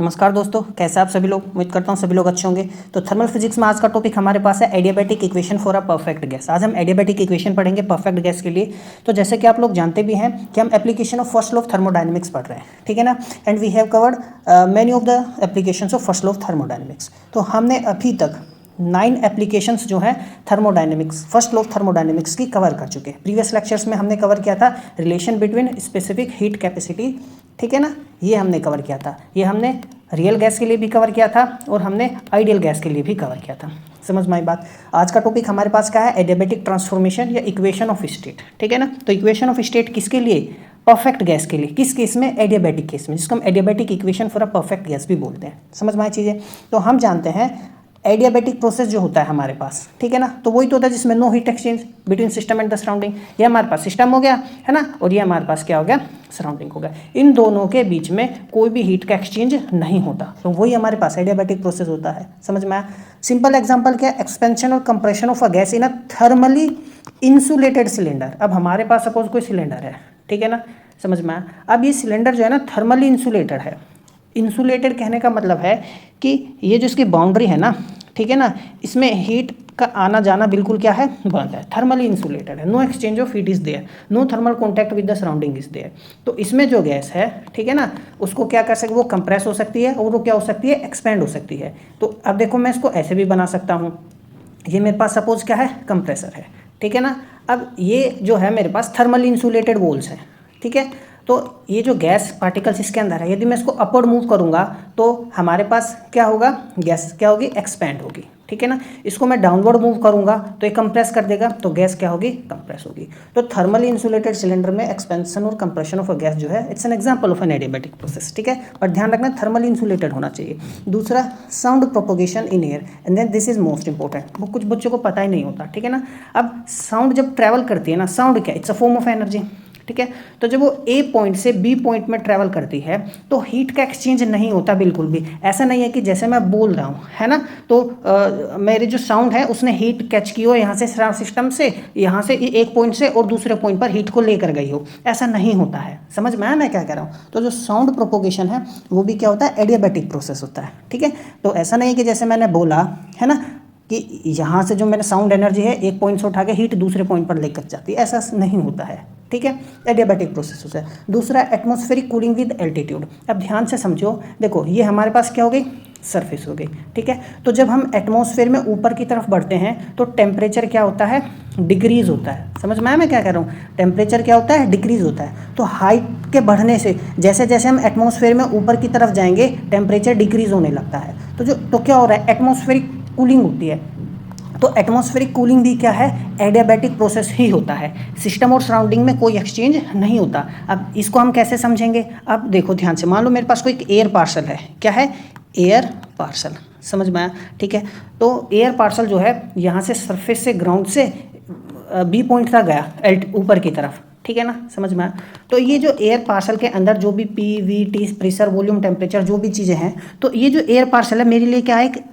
नमस्कार दोस्तों, कैसे आप सभी लोग। उम्मीद करता हूँ सभी लोग अच्छे होंगे। तो थर्मल फिजिक्स में आज का टॉपिक हमारे पास है adiabatic equation for a perfect gas. आज हम एडियाबैटिक इक्वेशन पढ़ेंगे परफेक्ट गैस के लिए। तो जैसे कि आप लोग जानते भी हैं कि हम application of first law of thermodynamics पढ़ रहे हैं, ठीक है ना। And we have covered many of the applications of first law of thermodynamics. तो हमने अभी तक 9 एप्लीकेशंस जो हैं thermodynamics, first law of thermodynamics की कवर कर चुके हैं। प्रीवियस लेक्चर्स में हमने कवर किया था relation between specific heat capacity, ठीक है ना, ये हमने कवर किया था। ये हमने रियल गैस के लिए भी कवर किया था और हमने आइडियल गैस के लिए भी कवर किया था। समझ में आई बात। आज का टॉपिक हमारे पास क्या है, एडियाबैटिक ट्रांसफॉर्मेशन या इक्वेशन ऑफ स्टेट, ठीक है ना। तो इक्वेशन ऑफ स्टेट किसके लिए, परफेक्ट गैस के लिए। किस केस में, एडियाबैटिक केस में, जिसको हम adiabatic equation for a perfect gas भी बोलते हैं। समझ में आई चीज़ें। तो हम जानते हैं एडियाबैटिक प्रोसेस जो होता है हमारे पास, ठीक है ना, तो वही तो होता है जिसमें no heat exchange between system and the surrounding. ये हमारे पास सिस्टम हो गया है ना, और ये हमारे पास क्या हो गया, सराउंडिंग हो गया। इन दोनों के बीच में कोई भी हीट का एक्सचेंज नहीं होता, तो वही हमारे पास एडियाबैटिक प्रोसेस होता है। समझ में आया। सिंपल एग्जांपल क्या है, एक्सपेंशन और compression of a gas in a thermally insulated cylinder. अब हमारे पास सपोज कोई सिलेंडर है, ठीक है ना, समझ में आया। अब ये सिलेंडर जो है ना थर्मली इंसुलेटेड है। इंसुलेटेड कहने का मतलब है कि ये जो इसकी बाउंड्री है ना, ठीक है ना, इसमें हीट का आना जाना बिल्कुल क्या है, बंद है। थर्मली इंसुलेटेड है, no exchange of heat is there, no thermal contact with the surrounding is there. तो इसमें जो गैस है, ठीक है ना, उसको क्या कर सकते, वो कंप्रेस हो सकती है और वो क्या हो सकती है, एक्सपेंड हो सकती है। तो अब देखो मैं इसको ऐसे भी बना सकता हूँ। ये मेरे पास सपोज क्या है, कंप्रेसर है, ठीक है ना। अब ये जो है मेरे पास थर्मली इंसुलेटेड वॉल्स है, ठीक है। तो ये जो गैस पार्टिकल्स इसके अंदर है, यदि मैं इसको अपवर्ड मूव करूंगा तो हमारे पास क्या होगा, गैस क्या होगी, एक्सपेंड होगी, ठीक है ना। इसको मैं डाउनवर्ड मूव करूंगा तो ये कंप्रेस कर देगा, तो गैस क्या होगी, कंप्रेस होगी। तो थर्मली इंसुलेटेड सिलेंडर में एक्सपेंशन और कंप्रेशन ऑफ अ गैस जो है, it's an example of an adiabatic process, ठीक है। पर ध्यान रखना थर्मली इंसुलेटेड होना चाहिए। दूसरा, sound propagation in air, and then this is most important. वो कुछ बच्चों को पता ही नहीं होता, ठीक है ना। अब साउंड जब ट्रैवल करती है ना, साउंड क्या, it's a form of energy, ठीक है। तो जब वो ए पॉइंट से बी पॉइंट में ट्रैवल करती है तो हीट का एक्सचेंज नहीं होता बिल्कुल भी। ऐसा नहीं है कि जैसे मैं बोल रहा हूँ, है ना, तो मेरी जो साउंड है उसने हीट कैच की हो यहाँ से सिस्टम से, यहाँ से एक पॉइंट से और दूसरे पॉइंट पर हीट को लेकर गई हो, ऐसा नहीं होता है। समझ में आया मैं क्या कह रहा हूँ। तो जो साउंड प्रोपोगेशन है वो भी क्या होता है, एडियाबैटिक प्रोसेस होता है, ठीक है। तो ऐसा नहीं है कि जैसे मैंने बोला है ना कि यहाँ से जो मेरा साउंड एनर्जी है एक पॉइंट से उठा के हीट दूसरे पॉइंट पर लेकर जाती है, ऐसा नहीं होता है, ठीक है। एडियाबैटिक प्रोसेस होता है। दूसरा, एटमॉस्फेरिक कूलिंग विद एल्टीट्यूड। अब ध्यान से समझो, देखो ये हमारे पास क्या हो गई, सरफेस हो गई, ठीक है। तो जब हम एटमॉस्फेयर में ऊपर की तरफ बढ़ते हैं तो टेम्परेचर क्या होता है, डिक्रीज होता है। समझ में आया मैं क्या कह रहा हूँ। टेम्परेचर क्या होता है, डिक्रीज होता है। तो हाइट के बढ़ने से जैसे जैसे हम एटमॉस्फेयर में ऊपर की तरफ जाएंगे टेम्परेचर डिक्रीज होने लगता है। तो क्या हो रहा है, एटमॉस्फेरिक कूलिंग होती है। तो एटमॉस्फेरिक कूलिंग भी क्या है, एडियाबैटिक प्रोसेस ही होता है। सिस्टम और सराउंडिंग में कोई एक्सचेंज नहीं होता। अब इसको हम कैसे समझेंगे, अब देखो ध्यान से, मान लो मेरे पास कोई एयर पार्सल है, क्या है, एयर पार्सल। समझ में आया, ठीक है। तो एयर पार्सल जो है यहाँ से सरफेस से, ग्राउंड से बी पॉइंट तक गया ऊपर की तरफ, ठीक है ना, समझ में आया। तो ये जो एयर पार्सल के अंदर जो भी P V T, pressure, volume, temperature, जो भी चीज़ें हैं, तो ये जो एयर पार्सल है मेरे लिए क्या है, एक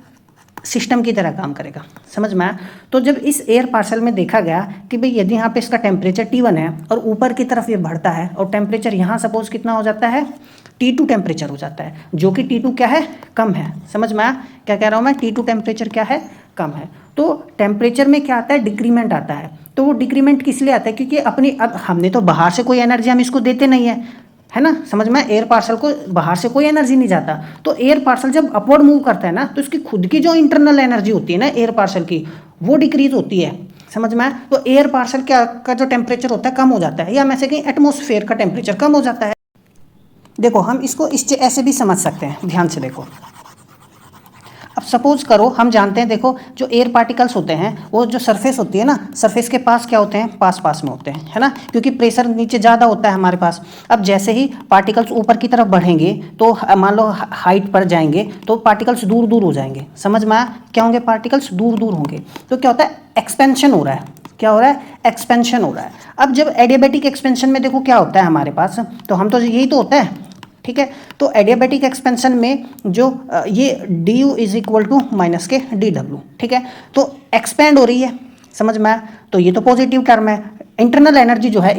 सिस्टम की तरह काम करेगा। समझ में आया। तो जब इस एयर पार्सल में देखा गया कि भाई यदि यहाँ पे इसका टेम्परेचर T1 है और ऊपर की तरफ ये बढ़ता है और टेम्परेचर यहाँ सपोज कितना हो जाता है, T2 टेम्परेचर हो जाता है, जो कि T2 क्या है, कम है। समझ में आया क्या कह रहा हूँ मैं, T2 टेम्परेचर क्या है, कम है। तो टेम्परेचर में क्या आता है, डिक्रीमेंट आता है। तो वो डिक्रीमेंट किस लिए आता है, क्योंकि अपनी, अब हमने तो बाहर से कोई एनर्जी हम इसको देते नहीं है ना। समझ में, एयर पार्सल को बाहर से कोई एनर्जी नहीं जाता। तो एयर पार्सल जब अपवर्ड मूव करता है ना, तो इसकी खुद की जो इंटरनल एनर्जी होती है ना एयर पार्सल की, वो डिक्रीज होती है। समझ में आया। तो एयर पार्सल क्या का जो टेम्परेचर होता है कम हो जाता है, या मैं से कहीं एटमॉस्फेयर का टेम्परेचर कम हो जाता है। देखो हम इसको ऐसे भी समझ सकते हैं, ध्यान से देखो। अब सपोज करो, हम जानते हैं, देखो जो एयर पार्टिकल्स होते हैं वो जो सरफेस होती है ना, सरफेस के पास क्या होते हैं, पास में होते हैं, है ना, क्योंकि प्रेशर नीचे ज़्यादा होता है हमारे पास। अब जैसे ही पार्टिकल्स ऊपर की तरफ बढ़ेंगे तो मान लो हाइट पर जाएंगे तो पार्टिकल्स दूर दूर हो जाएंगे। समझ में आया, क्या होंगे, पार्टिकल्स दूर दूर होंगे। तो क्या होता है, एक्सपेंशन हो रहा है। क्या हो रहा है, एक्सपेंशन हो रहा है। अब जब एडियाबैटिक एक्सपेंशन में देखो क्या होता है हमारे पास, तो हम तो यही तो होता है, ठीक है। तो एडियाबैटिक एक्सपेंशन में जो ये D U is equal to minus के डी डब्ल्यू, ठीक है। तो एक्सपेंड हो रही है, समझ में आया। तो ये तो पॉजिटिव टर्म है, इंटरनल एनर्जी जो है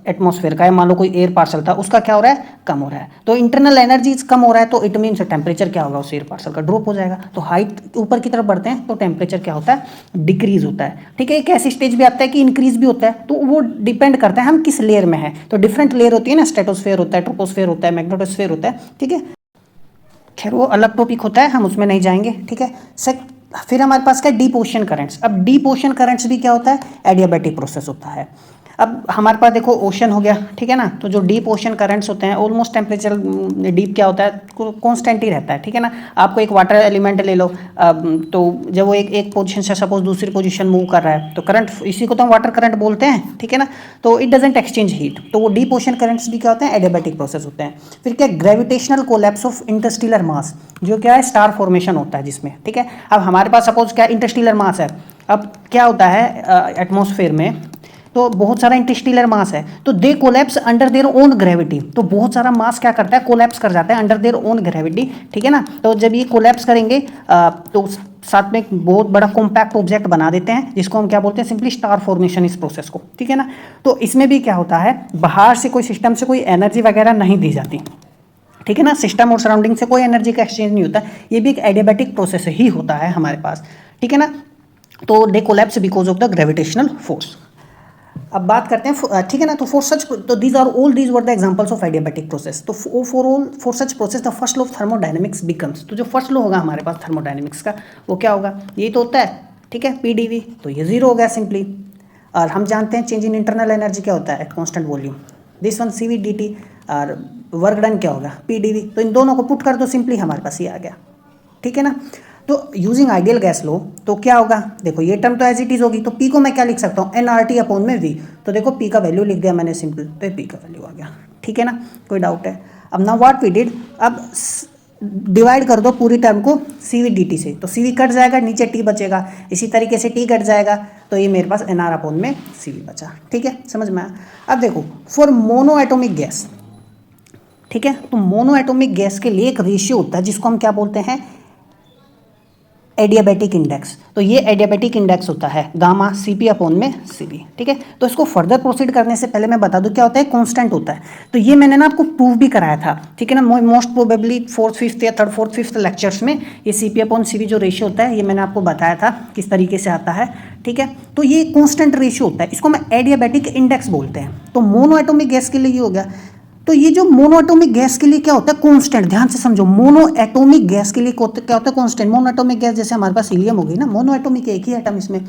एटमॉस्फेयर का है, मान लो कोई एयर पार्सल था, उसका क्या हो रहा है, कम हो रहा है। तो इंटरनल एनर्जी कम हो रहा है तो इट मीन्स टेम्परेचर क्या होगा उस एयर पार्सल का, ड्रॉप हो जाएगा। तो हाइट ऊपर की तरफ बढ़ते हैं तो टेम्परेचर क्या होता है, डिक्रीज होता है। ठीक है, एक ऐसी स्टेज भी आता है कि इंक्रीज भी होता है, तो वो डिपेंड करता है हम किस लेयर में है। तो डिफरेंट लेयर होती है ना, स्ट्रेटोस्फेयर होता है, ट्रोपोस्फेयर होता है, मैग्नेटोस्फेयर होता है। ठीक है, खैर वो अलग टॉपिक होता है, हम उसमें नहीं जाएंगे। ठीक है, फिर हमारे पास क्या, डीप ओशन करंट्स। अब डीप ओशन करंट्स भी क्या होता है, एडियाबैटिक प्रोसेस होता है। अब हमारे पास देखो ओशन हो गया, ठीक है ना, तो जो डीप ओशन करंट्स होते हैं ऑलमोस्ट टेम्परेचर डीप क्या होता है, कांस्टेंट ही रहता है। ठीक है ना, आपको एक वाटर एलिमेंट ले लो, तो जब वो एक पोजीशन से सपोज दूसरी पोजीशन मूव कर रहा है तो करंट, इसी को तो हम वाटर करंट बोलते हैं। ठीक है ना, तो इट डजेंट एक्सचेंज हीट, तो वो डीप ओशन करंट्स भी क्या होते हैं, एडियाबैटिक प्रोसेस होते हैं। फिर क्या, ग्रेविटेशनल कोलैप्स ऑफ इंटरस्टेलर मास, जो क्या है स्टार फॉर्मेशन होता है जिसमें। ठीक है, अब हमारे पास सपोज क्या इंटरस्टेलर मास है, अब क्या होता है एटमॉस्फेयर में, तो बहुत सारा इंटरस्टेलर मास है, तो they collapse under their own gravity. तो बहुत सारा मास क्या करता है, कोलैप्स कर जाता है अंडर देयर ओन ग्रेविटी। ठीक है ना, तो जब ये कोलैप्स करेंगे तो साथ में एक बहुत बड़ा कॉम्पैक्ट ऑब्जेक्ट बना देते हैं, जिसको हम क्या बोलते हैं, सिंपली स्टार फॉर्मेशन इस प्रोसेस को। ठीक है ना, तो इसमें भी क्या होता है, बाहर से कोई सिस्टम से कोई एनर्जी वगैरह नहीं दी जाती। ठीक है ना, सिस्टम और सराउंडिंग से कोई एनर्जी का एक्सचेंज नहीं होता, ये भी एक एडियाबैटिक प्रोसेस ही होता है हमारे पास। ठीक है ना, तो they collapse because of the gravitational force. अब बात करते हैं, ठीक है ना, तो फॉर सच, तो these are all these were the examples of adiabatic process. तो for such process the first law of thermodynamics becomes, तो जो फर्स्ट लॉ होगा हमारे पास थर्मोडायनेमिक्स का वो क्या होगा, यही तो होता है। ठीक है, पीडीवी, तो ये जीरो हो गया सिंपली। और हम जानते हैं चेंज इन इंटरनल एनर्जी क्या होता है, at constant volume, this one CV D T, और वर्क डन क्या होगा, पीडीवी। तो इन दोनों को पुट कर दो सिंपली, हमारे पास ये आ गया। ठीक है ना, तो यूजिंग आइडियल गैस लो तो क्या होगा, देखो ये टर्म तो एज इट इज होगी, तो पी को मैं क्या लिख सकता हूँ, एनआरटी अपॉन में वी। तो देखो पी का वैल्यू लिख दिया मैंने सिंपल, तो ये पी का वैल्यू आ गया। ठीक है ना, कोई डाउट है। अब नाउ व्हाट वी डिड, अब डिवाइड कर दो पूरी टर्म को सीवी डी टी से, तो सीवी कट जाएगा, नीचे टी बचेगा, इसी तरीके से टी कट जाएगा, तो ये मेरे पास एनआर अपॉन में सीवी बचा। ठीक है, समझ में आया। अब देखो फॉर मोनो एटोमिक गैस, ठीक है, तो मोनो एटोमिक गैस के लिए एक रेशियो होता है जिसको हम क्या बोलते हैं, एडियाबैटिक इंडेक्स। तो ये एडियाबैटिक इंडेक्स होता है गामा सीपी अपॉन में सीवी। ठीक है, तो इसको फर्दर प्रोसीड करने से पहले मैं बता दूं क्या होता है, कांस्टेंट होता है। तो ये मैंने ना आपको प्रूव भी कराया था। ठीक है ना, मोस्ट प्रोबेबली फोर्थ फिफ्थ या थर्ड फोर्थ फिफ्थ लेक्चर्स में ये सीपी अपॉन सीवी जो रेशियो होता है ये मैंने आपको बताया था किस तरीके से आता है। ठीक है, तो ये कॉन्स्टेंट रेशियो होता है, इसको मैं एडियाबैटिक इंडेक्स बोलते हैं। तो मोनो एटोमिक गैस के लिए ये हो गया। तो ये जो मोनो एटोमिक गैस के लिए क्या होता है, कांस्टेंट, ध्यान से समझो, मोनो एटोमिक गैस के लिए क्या होता है, कांस्टेंट। मोनो एटोमिक गैस जैसे हमारे पास हीलियम हो गई ना, मोनो एटोमिक एक ही एटम इसमें।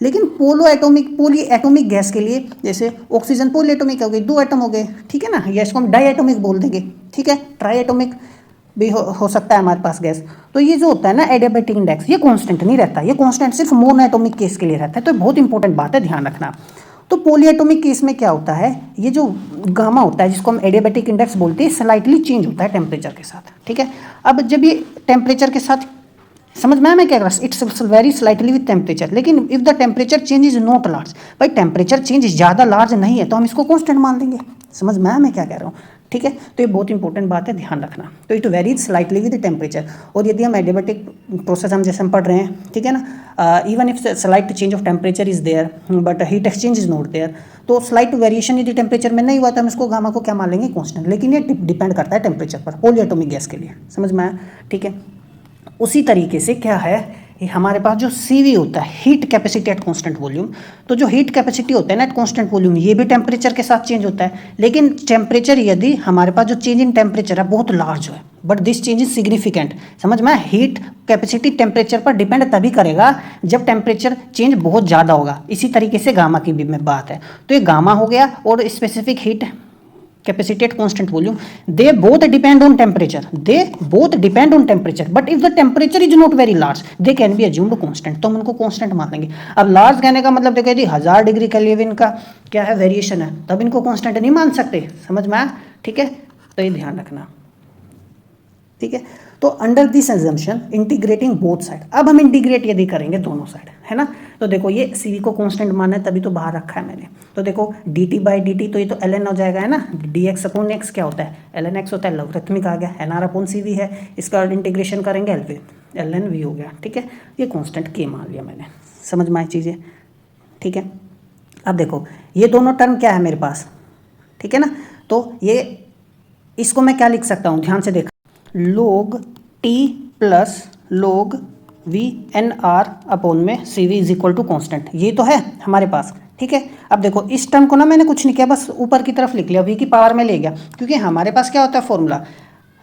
लेकिन पोली एटोमिक गैस के लिए जैसे ऑक्सीजन पोली एटोमिक हो गई, 2 एटम हो गए। ठीक है ना, या इसको हम डाई एटोमिक बोल देंगे। ठीक है, ट्राई एटोमिक भी हो सकता है हमारे पास गैस। तो ये जो होता है ना एडियाबैटिक इंडेक्स, ये कांस्टेंट नहीं रहता, ये कांस्टेंट सिर्फ मोनो एटोमिक केस के लिए रहता है। तो बहुत इंपॉर्टेंट बात है, ध्यान रखना। तो पॉलीएटॉमिक केस में क्या होता है, ये जो गामा होता है जिसको हम एडियाबैटिक इंडेक्स बोलते हैं, स्लाइटली चेंज होता है टेम्परेचर के साथ। ठीक है, अब जब ये टेम्परेचर के साथ, समझ में आया मैं क्या कर रहा हूँ, it's very slightly with temperature. लेकिन if the temperature change is not large, भाई टेम्परेचर चेंज ज़्यादा लार्ज नहीं है तो हम इसको कॉन्स्टेंट मान लेंगे। समझ में आया मैं क्या कह रहा हूँ। ठीक है, तो ये बहुत इंपॉर्टेंट बात है, ध्यान रखना। तो it varies slightly with temperature. और यदि हम एडियाबैटिक प्रोसेस हम जैसे हम पढ़ रहे हैं, ठीक है ना, even if slight change of temperature is there but heat exchange is not there, तो स्लाइट वेरिएशन यदि टेम्परेचर में नहीं हुआ तो हम इसको गामा को क्या मान लेंगे, कॉन्स्टेंट। लेकिन ये डिपेंड करता है टेम्परेचर पर, पॉलीएटॉमिक गैस के लिए। समझ में आया। ठीक है, उसी तरीके से क्या है, हमारे पास जो सीवी होता है, heat capacity at constant volume, तो जो हीट कैपेसिटी होता है ना एट कांस्टेंट वॉल्यूम, ये भी टेम्परेचर के साथ चेंज होता है। लेकिन टेम्परेचर, यदि हमारे पास जो चेंज इन टेम्परेचर है बहुत लार्ज है, but this change is significant. समझ में, हीट कैपेसिटी टेम्परेचर पर डिपेंड तभी करेगा जब टेम्परेचर चेंज बहुत ज़्यादा होगा। इसी तरीके से गामा की भी में बात है। तो ये गामा हो गया और specific heat capacity at constant volume, they both depend on temperature, but if the temperature is not very large they can be assumed constant, तो हम उनको constant मान लेंगे। अब large कहने का मतलब देखो यदि 1000 डिग्री केल्विन का क्या है वेरिएशन है, तब इनको constant नहीं मान सकते। समझ में आया। ठीक है, तो ये ध्यान रखना। ठीक है, तो under this assumption integrating both side, अब हम इंटीग्रेट यदि करेंगे दोनों साइड, है ना, तो देखो ये सीवी को कांस्टेंट माना है तभी तो बाहर रखा है मैंने। तो देखो D T by D T, तो ये तो एल एन हो जाएगा, है ना, डी एक्स अपॉन एक्स क्या होता है, एल एन एक्स होता है, लॉगरिथमिक आ गया, N R upon C V है, इसका इंटीग्रेशन करेंगे एल एन वी हो गया। ठीक है, ये कॉन्स्टेंट के मान लिया मैंने। समझ में आई चीज़ें। ठीक है, अब देखो ये दोनों टर्म क्या है मेरे पास, ठीक है ना, तो ये इसको मैं क्या लिख सकता हूँ, ध्यान से देखा, log t plus log V N R upon में C V is equal to constant, ये तो है हमारे पास, ठीक है। अब देखो इस टर्म को ना मैंने कुछ नहीं किया, बस ऊपर की तरफ लिख लिया, वी की पावर में ले गया, क्योंकि हमारे पास क्या होता है फॉर्मूला,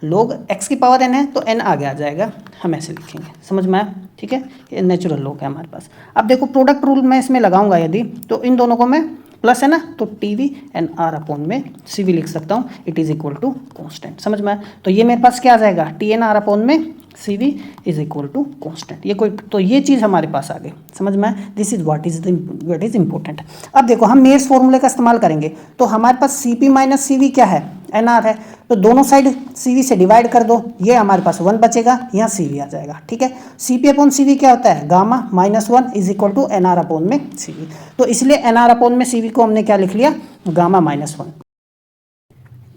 log x की पावर n है तो n आगे आ जाएगा, हम ऐसे लिखेंगे, समझ में आया, ठीक है, ये नेचुरल log है हमारे पास। अब देखो प्रोडक्ट रूल मैं इसमें लगाऊंगा यदि, तो इन दोनों को मैं प्लस है ना, तो T V N R upon में सी वी लिख सकता हूँ, it is equal to constant, समझ में आया। तो ये मेरे पास क्या आ जाएगा, टी एन आर अपॉन में C V is equal to constant, ये कोई, तो ये चीज़ हमारे पास आ गई, समझ में आया। This is what is important. अब देखो हम मेयर्स फॉर्मूले का इस्तेमाल करेंगे, तो हमारे पास C P minus C V क्या है, एन आर है, तो दोनों साइड सी वी से डिवाइड कर दो, ये हमारे पास 1 बचेगा, यहाँ सी वी आ जाएगा, ठीक है। C P upon C V क्या होता है, gamma minus 1 is equal to N R upon में सी वी, तो इसलिए एन आर अपॉन में सी वी को हमने क्या लिख लिया, गामा माइनस 1,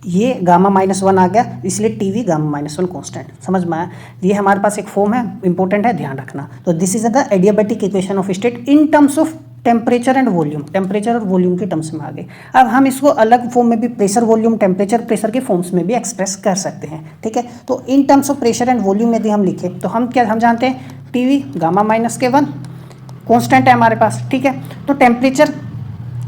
ये गामा माइनस 1 आ गया, इसलिए T V gamma minus 1 constant, समझ में आया। ये हमारे पास एक फॉर्म है, इंपॉर्टेंट है, ध्यान रखना। तो this is the adiabatic equation of state in terms of temperature and volume, temperature और वॉल्यूम के टर्म्स में आ गए। अब हम इसको अलग फॉर्म में भी प्रेशर वॉल्यूम टेम्परेचर प्रेशर के फॉर्म्स में भी एक्सप्रेस कर सकते हैं, ठीक है। तो in terms of pressure and volume यदि हम लिखें, तो हम क्या हम जानते हैं, टी वी गामा माइनस के 1 कॉन्स्टेंट है हमारे पास, ठीक है। तो टेम्परेचर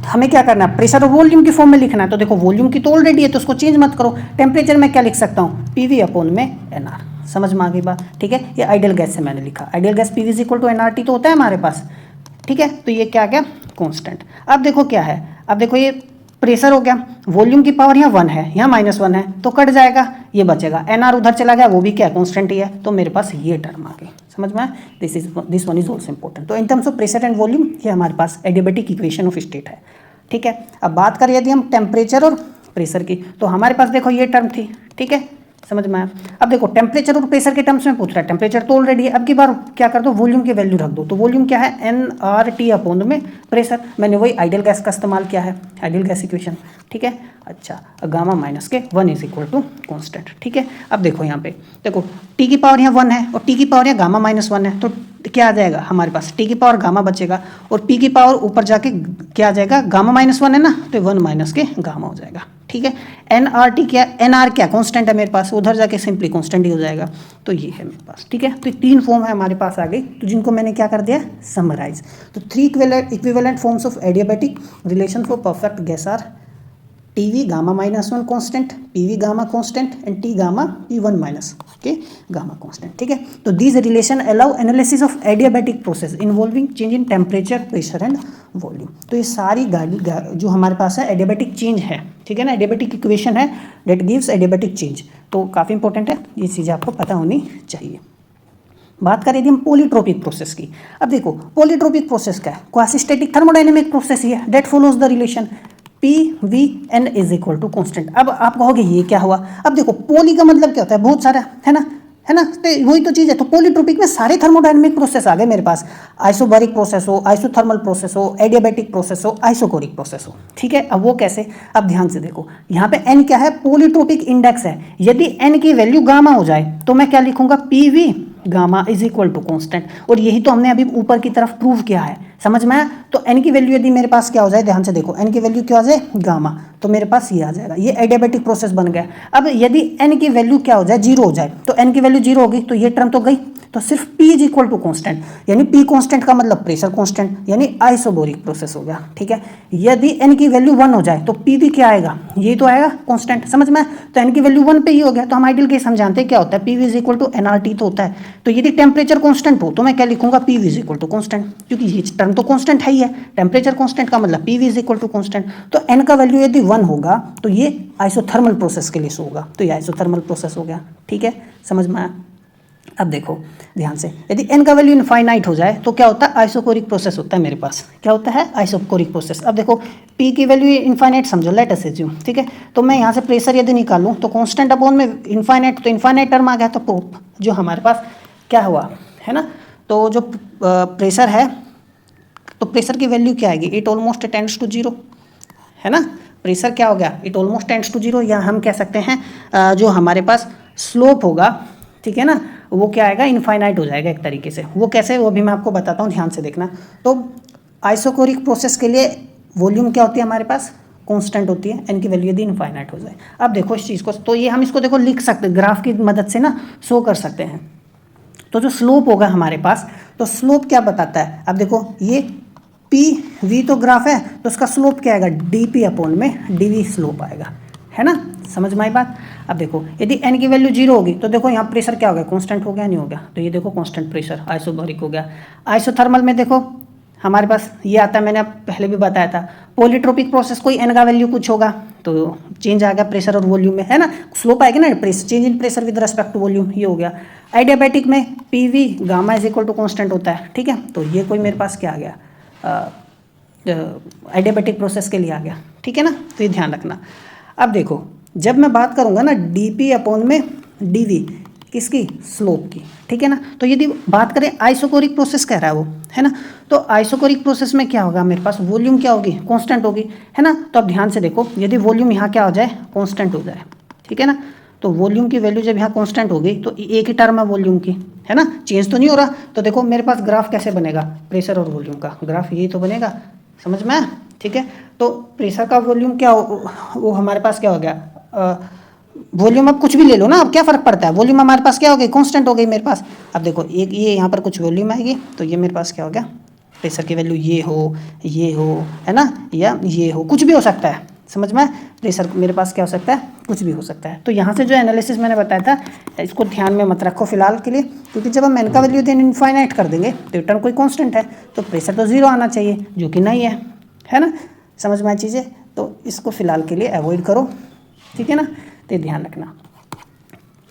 हमें क्या करना है, प्रेशर और वॉल्यूम की फॉर्म में लिखना है, तो देखो वॉल्यूम की तो ऑलरेडी है तो उसको चेंज मत करो, टेम्परेचर में क्या लिख सकता हूँ, पी वी अपॉन में एन आर, समझ में आ गई बात, ठीक है। ये आइडियल गैस से मैंने लिखा, ideal gas P V is equal to N R T तो होता है हमारे पास, ठीक है। तो ये क्या गया, कॉन्स्टेंट। अब देखो क्या है, अब देखो ये प्रेशर हो गया, वॉल्यूम की पावर यहाँ 1 है, यहाँ -1 है, तो कट जाएगा, ये बचेगा, एन आर उधर चला गया, वो भी क्या कॉन्स्टेंट ही है, तो मेरे पास ये टर्म आ गई, समझ में। This one is also important. तो in terms of pressure and volume ये हमारे पास एडियाबैटिक इक्वेशन ऑफ स्टेट है, ठीक है। अब बात करें यदि हम टेम्परेचर और प्रेशर की, तो हमारे पास देखो ये टर्म थी, ठीक है, समझ में आया। अब देखो टेम्परेचर और प्रेशर के टर्म्स में पूछ रहा है, टेम्परेचर तो ऑलरेडी है, अब की बार क्या कर दो, वॉल्यूम की वैल्यू रख दो, तो वॉल्यूम क्या है, एन आर टी अपॉन में प्रेशर, मैंने वही आइडियल गैस का इस्तेमाल किया है, आइडियल गैस इक्वेशन, ठीक है। अच्छा, गामा माइनस के 1 इज इक्वल टू कॉन्स्टेंट, ठीक है। अब देखो यहाँ पे देखो टी की पावर यहाँ 1 है और टी की पावर यहाँ गामा -1 है, तो क्या आ जाएगा हमारे पास, टी की पावर गामा बचेगा और पी की पावर ऊपर जाके क्या आ जाएगा, गामा -1 है ना, तो 1 माइनस के गामा हो जाएगा, ठीक है। एन आर टी क्या, एन आर क्या कॉन्स्टेंट है मेरे पास, उधर जाके सिंपली कॉन्स्टेंट ही हो जाएगा, तो ये है मेरे पास, ठीक है। तो 3 फॉर्म है हमारे पास आ गई, तो जिनको मैंने क्या कर दिया, समराइज। तो 3 equivalent forms of adiabatic relation for perfect gas R T V gamma -1 constant, P V gamma constant and T gamma P1 minus के गामा कॉन्स्टेंट, ठीक है। तो these relation allow analysis of adiabatic process involving change in temperature, pressure and volume. तो ये सारी जो हमारे पास है एडियाबैटिक चेंज है, ठीक है ना, एडियाबैटिक इक्वेशन है डेट गिव्स एडियाबैटिक चेंज, तो काफ़ी इंपॉर्टेंट है, ये चीज़ें आपको पता होनी चाहिए। बात करें यदि हम पॉलीट्रोपिक प्रोसेस की, अब देखो पॉलीट्रोपिक प्रोसेस क्या है, क्वासीस्टैटिक थर्मोडायनेमिक प्रोसेस ही है, that follows the relation P V N is equal to constant. अब आप कहोगे ये क्या हुआ, अब देखो पोली का मतलब क्या होता है, बहुत सारा, है ना, तो वही तो चीज़ है। तो पॉलीट्रोपिक में सारे थर्मोडायनेमिक प्रोसेस आ गए मेरे पास, आइसोबारिक प्रोसेस हो, आइसोथर्मल प्रोसेस हो, एडियाबैटिक प्रोसेस हो, आइसोकोरिक प्रोसेस हो, ठीक है। अब वो कैसे, अब ध्यान से देखो, यहाँ पे एन क्या है, पॉलीट्रोपिक इंडेक्स है, यदि एन की वैल्यू गामा हो जाए तो मैं क्या लिखूंगा, P V gamma is equal to constant, और यही तो हमने अभी ऊपर की तरफ प्रूव किया है, समझ में आया। तो एन की वैल्यू यदि मेरे पास क्या हो जाए, ध्यान से देखो, एन की वैल्यू क्या हो जाए, गामा, तो मेरे पास ये आ जाएगा, ये एडियाबैटिक प्रोसेस बन गया। अब यदि एन की वैल्यू क्या हो जाए, 0 हो जाए, तो एन की वैल्यू 0 होगी, तो ये टर्म तो गई, तो सिर्फ P is equal to constant, यानी P कॉन्स्टेंट का मतलब प्रेशर कॉन्स्टेंट, यानी आइसोबोरिक प्रोसेस हो गया, ठीक है। यदि n की वैल्यू 1 हो जाए तो P भी क्या आएगा, ये तो आएगा कॉन्स्टेंट, समझ में। तो n की वैल्यू 1 पे ही हो गया, तो हम आइडियल केस हम जानते हैं क्या होता है, P is equal to nRT तो होता है। तो यदि टेम्परेचर कॉन्स्टेंट हो तो मैं क्या लिखूंगा, P is equal to constant, क्योंकि ये टर्म तो कॉन्स्टेंट है ही है, टेम्परेचर कॉन्स्टेंट का मतलब P is equal to constant. तो n का वैल्यू यदि 1 होगा तो ये आइसोथर्मल प्रोसेस के लिए होगा, तो ये आइसोथर्मल प्रोसेस हो गया, ठीक है, समझ में आया। अब देखो ध्यान से, यदि n का वैल्यू इनफाइनाइट हो जाए तो क्या होता है, आइसोकोरिक प्रोसेस होता है मेरे पास, क्या होता है, आइसोकोरिक प्रोसेस। अब देखो P की वैल्यू इनफाइनाइट समझो, लेट अस अज्यूम, ठीक है। तो मैं यहाँ से प्रेशर यदि निकालूँ तो कांस्टेंट अपॉन में इनफाइनाइट, तो इनफाइनाइट टर्म आ गया, तो जो हमारे पास क्या हुआ है ना, तो जो प्रेशर है, तो प्रेशर की वैल्यू क्या आएगी, इट ऑलमोस्ट टेंड्स टू 0, है ना। प्रेशर क्या हो गया, इट ऑलमोस्ट टेंड्स टू 0, या हम कह सकते हैं जो हमारे पास स्लोप होगा, ठीक है ना, वो क्या आएगा, इनफाइनाइट हो जाएगा एक तरीके से। वो कैसे, वो भी मैं आपको बताता हूँ, ध्यान से देखना। तो आइसोकोरिक प्रोसेस के लिए वॉल्यूम क्या होती है हमारे पास, कांस्टेंट होती है, एन की वैल्यू यदि इनफाइनाइट हो जाए। अब देखो इस चीज़ को, तो ये हम इसको देखो लिख सकते हैं, ग्राफ की मदद से ना शो कर सकते हैं। तो जो स्लोप होगा हमारे पास, तो स्लोप क्या बताता है, अब देखो ये पी वी तो ग्राफ है, तो उसका स्लोप क्या आएगा, डी पी अपॉन में डी वी स्लोप आएगा, है ना, समझ में आई बात। अब देखो यदि एन की वैल्यू 0 होगी तो देखो यहाँ प्रेशर क्या हो गया, कांस्टेंट हो गया, नहीं हो गया, तो ये देखो कांस्टेंट प्रेशर आइसोबैरिक हो गया। आइसोथर्मल में देखो हमारे पास ये आता है, मैंने अब पहले भी बताया था, पॉलीट्रोपिक प्रोसेस, कोई एन का वैल्यू कुछ होगा तो चेंज आ गया प्रेशर और वॉल्यूम में, है ना, स्लोप आएगा ना, pressure change in pressure with respect to volume, ये हो गया। आइडियाबैटिक में P V gamma is equal to constant होता है, ठीक है, तो ये कोई मेरे पास क्या आ गया, आइडियाबैटिक प्रोसेस के लिए आ गया, ठीक है ना, तो ये ध्यान रखना। अब देखो जब मैं बात करूँगा ना डी पी अपॉन में डी वी, किसकी, स्लोप की, ठीक है ना, तो यदि बात करें आइसोकोरिक प्रोसेस कह रहा है वो, है ना, तो आइसोकोरिक प्रोसेस में क्या होगा मेरे पास, वॉल्यूम क्या होगी, कांस्टेंट होगी, है ना, तो अब ध्यान से देखो यदि वॉल्यूम यहाँ क्या हो जाए, कांस्टेंट हो जाए, ठीक है ना, तो वॉल्यूम की वैल्यू जब यहाँ कांस्टेंट होगी तो एक ही टर्म है वॉल्यूम की, है ना, चेंज तो नहीं हो रहा, तो देखो मेरे पास ग्राफ कैसे बनेगा, प्रेशर और वॉल्यूम का ग्राफ यही तो बनेगा, समझ में आया, ठीक है। तो प्रेशर का वॉल्यूम क्या वो हमारे पास क्या हो गया, वॉल्यूम अब कुछ भी ले लो ना, अब क्या फ़र्क पड़ता है, वॉल्यूम हमारे पास क्या हो गई, कांस्टेंट हो गई मेरे पास। अब देखो एक ये यहाँ पर कुछ वॉल्यूम आएगी तो ये मेरे पास क्या हो गया, प्रेशर की वैल्यू ये हो, है ना, या ये हो, कुछ भी हो सकता है, समझ में, प्रेशर मेरे पास क्या हो सकता है, कुछ भी हो सकता है। तो यहाँ से जो एनालिसिस मैंने बताया था इसको ध्यान में मत रखो फिलहाल के लिए, क्योंकि जब हम एन का वैल्यू देन इनफाइनाइट कर देंगे तो रिटर्न कोई कांस्टेंट है तो प्रेशर तो 0 आना चाहिए, जो कि नहीं है ना, समझ में आई चीज़ें, तो इसको फिलहाल के लिए अवॉइड करो, ठीक है ना, तो ध्यान रखना।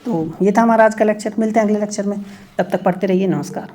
तो ये था हमारा आज का लेक्चर, मिलते हैं अगले लेक्चर में, तब तक पढ़ते रहिए, नमस्कार।